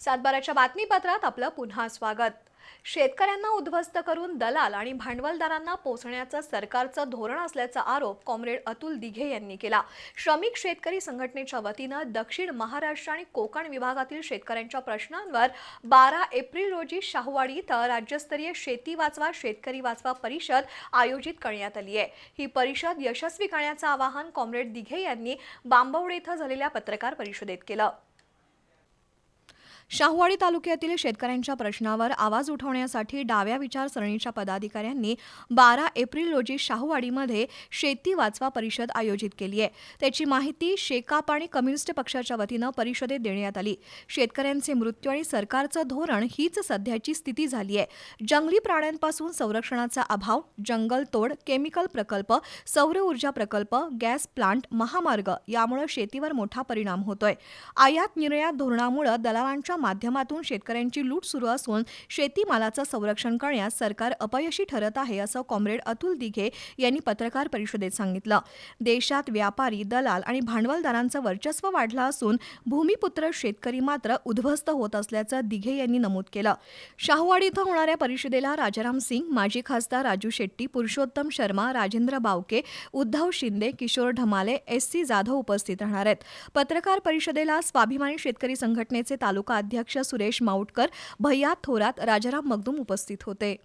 सातबाराच्या बातमीपत्रात आपलं पुन्हा स्वागत। शेतकऱ्यांना उद्ध्वस्त करून दलाल आणि भांडवलदारांना पोसण्याचं सरकारचं धोरण असल्याचा आरोप कॉम्रेड अतुल दिघे यांनी केला। श्रमिक शेतकरी संघटनेच्या वतीनं दक्षिण महाराष्ट्र आणि कोकण विभागातील शेतकऱ्यांच्या प्रश्नांवर 12 एप्रिल रोजी शाहूवाडी इथं राज्यस्तरीय शेती वाचवा शेतकरी वाचवा परिषद आयोजित करण्यात आली आहे। ही परिषद यशस्वी करण्याचं आवाहन कॉम्रेड दिघे यांनी बांबवडे इथं झालेल्या पत्रकार परिषदेत केलं। शाहूवाडी तालुक्यातील शेतकऱ्यांच्या प्रश्नावर आवाज उठवण्यासाठी डाव्या विचारसरणीच्या पदाधिकाऱ्यांनी 12 एप्रिल रोजी शाहूवाडीमध्ये शेती वाचवा परिषद आयोजित केली आहे। त्याची माहिती शेकाप आणि कम्युनिस्ट पक्षाच्या वतीनं परिषदेत देण्यात आली। शेतकऱ्यांचे मृत्यू आणि सरकारचं धोरण हीच सध्याची स्थिती झाली आहे। जंगली प्राण्यांपासून संरक्षणाचा अभाव, जंगलतोड, केमिकल प्रकल्प, सौर ऊर्जा प्रकल्प, गॅस प्लांट, महामार्ग यामुळे शेतीवर मोठा परिणाम होतोय। आयात निर्यात धोरणामुळे दलालांच्या माध्यमातून शेतकऱ्यांची लूट सुरू असून शेतीमालाचं संरक्षण करण्यास सरकार अपयशी ठरत आहे, असं कॉम्रेड अतुल दिघे यांनी पत्रकार परिषदेत सांगितलं। देशात व्यापारी, दलाल आणि भांडवलदारांचं वर्चस्व वाढलं असून भूमिपुत्र शेतकरी मात्र उद्ध्वस्त होत असल्याचं दिघे यांनी नमूद केलं। शाहूवाडी इथं होणाऱ्या परिषदेला राजाराम सिंग, माजी खासदार राजू शेट्टी, पुरुषोत्तम शर्मा, राजेंद्र बावके, उद्धव शिंदे, किशोर ढमाले, एस.सी. जाधव उपस्थित राहणार आहेत। पत्रकार परिषदेला स्वाभिमानी शेतकरी संघटनेचे तालुका अध्यक्ष सुरेश माऊटकर, भैया थोरात, राजाराम मगदूम उपस्थित होते।